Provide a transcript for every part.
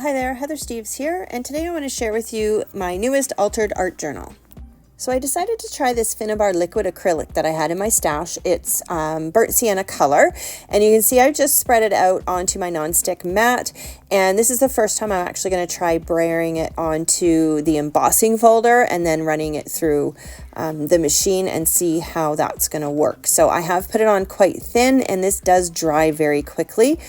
Hi there, Heather Steves here, and today I want to share with you my newest altered art journal. So I decided to try this Finnabair liquid acrylic that I had in my stash. It's burnt sienna color, and you can see I just spread it out onto my nonstick mat, and this is the first time I'm actually going to try braying it onto the embossing folder and then running it through the machine and see how that's going to work. So I have put it on quite thin, and this does dry very quickly.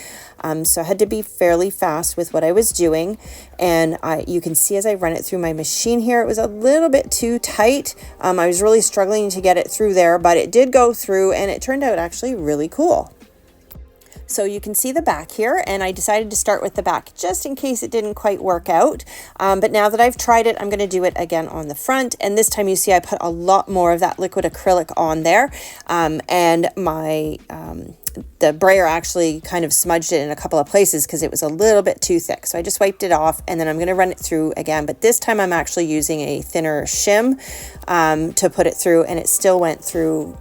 So I had to be fairly fast with what I was doing, and you can see as I run it through my machine here, it was a little bit too tight. I was really struggling to get it through there, but it did go through, and it turned out actually really cool. So you can see the back here, and I decided to start with the back just in case it didn't quite work out. But now that I've tried it, I'm going to do it again on the front. And this time you see I put a lot more of that liquid acrylic on there, and the brayer actually kind of smudged it in a couple of places because it was a little bit too thick. So I just wiped it off, and then I'm going to run it through again. But this time I'm actually using a thinner shim to put it through, and it still went through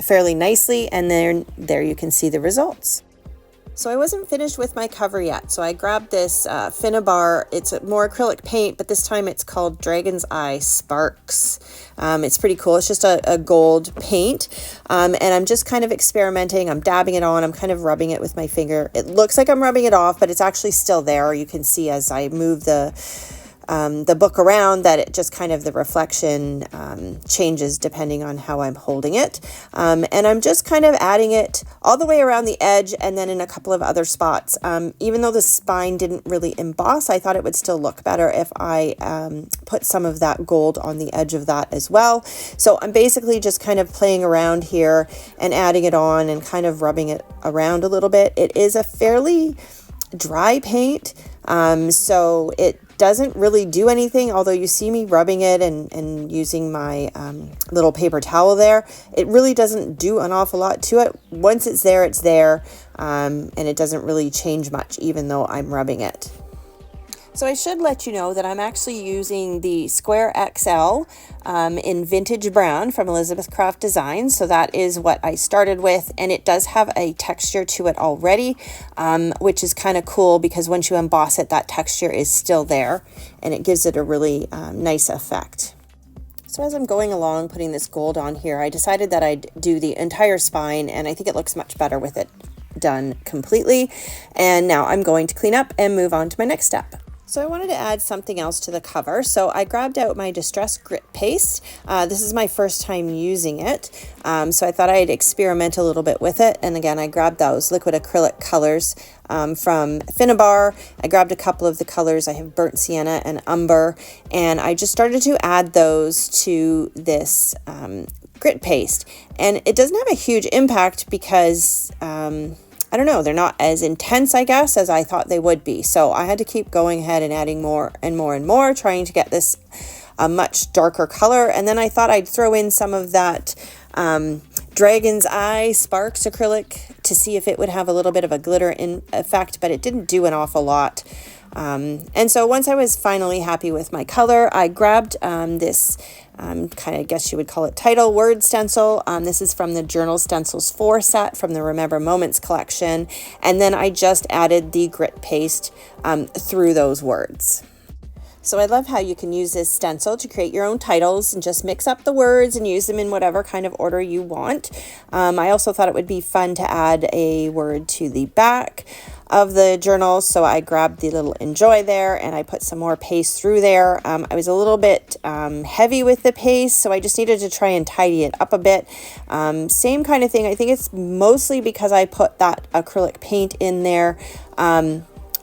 fairly nicely. And then there you can see the results. So I wasn't finished with my cover yet, so I grabbed this Finnabair. It's a more acrylic paint, but this time it's called Dragon's Eye Sparks. It's pretty cool. It's just a gold paint, and I'm just kind of experimenting. I'm dabbing it on. I'm kind of rubbing it with my finger. It looks like I'm rubbing it off, but it's actually still there. You can see as I move the book around that it just kind of the reflection changes depending on how I'm holding it. And I'm just kind of adding it all the way around the edge and then in a couple of other spots. Even though the spine didn't really emboss, I thought it would still look better if I put some of that gold on the edge of that as well. So I'm basically just kind of playing around here and adding it on and kind of rubbing it around a little bit. It is a fairly dry paint, so it doesn't really do anything, although you see me rubbing it and using my little paper towel there. It really doesn't do an awful lot to it. Once it's there, and it doesn't really change much even though I'm rubbing it. So I should let you know that I'm actually using the Square XL in Vintage Brown from Elizabeth Craft Designs. So that is what I started with, and it does have a texture to it already, which is kind of cool because once you emboss it, that texture is still there, and it gives it a really nice effect. So as I'm going along putting this gold on here, I decided that I'd do the entire spine, and I think it looks much better with it done completely. And now I'm going to clean up and move on to my next step. So I wanted to add something else to the cover. So I grabbed out my Distress Grit Paste. This is my first time using it. So I thought I'd experiment a little bit with it. And again, I grabbed those liquid acrylic colors from Finnabair. I grabbed a couple of the colors. I have Burnt Sienna and Umber. And I just started to add those to this grit paste. And it doesn't have a huge impact because I don't know, they're not as intense, I guess, as I thought they would be. So I had to keep going ahead and adding more and more and more, trying to get this a much darker color. And then I thought I'd throw in some of that Dragon's Eye Sparks acrylic to see if it would have a little bit of a glitter effect, but it didn't do an awful lot. And so once I was finally happy with my color, I grabbed this kind of, I guess you would call it title word stencil. This is from the Journal Stencils 4 set from the Remember Moments collection. And then I just added the grit paste through those words. So I love how you can use this stencil to create your own titles and just mix up the words and use them in whatever kind of order you want. I also thought it would be fun to add a word to the back of the journal, so I grabbed the little enjoy there and I put some more paste through there. I was a little bit heavy with the paste, so I just needed to try and tidy it up a bit. Same kind of thing. I think it's mostly because I put that acrylic paint in there.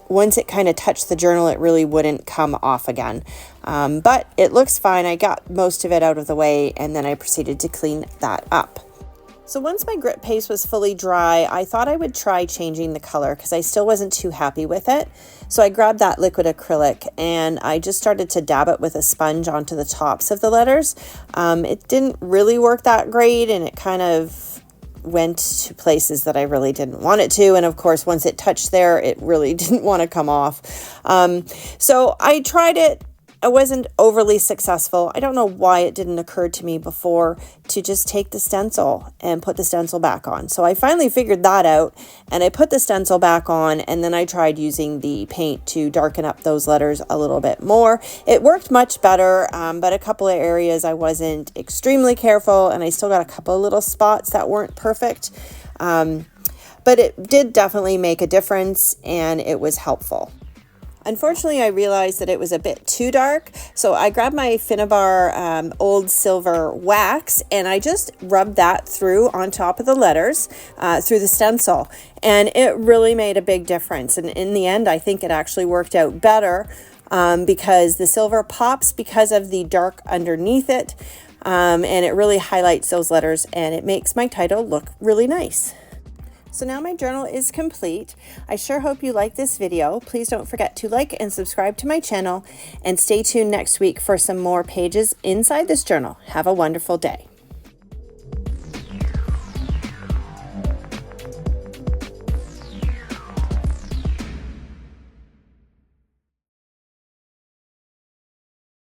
Once it kind of touched the journal, it really wouldn't come off again. But it looks fine. I got most of it out of the way, and then I proceeded to clean that up. So once my grit paste was fully dry, I thought I would try changing the color because I still wasn't too happy with it. So I grabbed that liquid acrylic and I just started to dab it with a sponge onto the tops of the letters. It didn't really work that great, and it kind of went to places that I really didn't want it to. And of course, once it touched there, it really didn't want to come off. So I tried it I wasn't overly successful. I don't know why it didn't occur to me before to just take the stencil and put the stencil back on. So I finally figured that out, and I put the stencil back on, and then I tried using the paint to darken up those letters a little bit more. It worked much better, but a couple of areas I wasn't extremely careful, and I still got a couple of little spots that weren't perfect. But it did definitely make a difference, and it was helpful. Unfortunately, I realized that it was a bit too dark, so I grabbed my Finnabair old silver wax, and I just rubbed that through on top of the letters through the stencil, and it really made a big difference. And in the end, I think it actually worked out better because the silver pops because of the dark underneath it, and it really highlights those letters, and it makes my title look really nice. So now my journal is complete. I sure hope you like this video. Please don't forget to like and subscribe to my channel, and stay tuned next week for some more pages inside this journal. Have a wonderful day.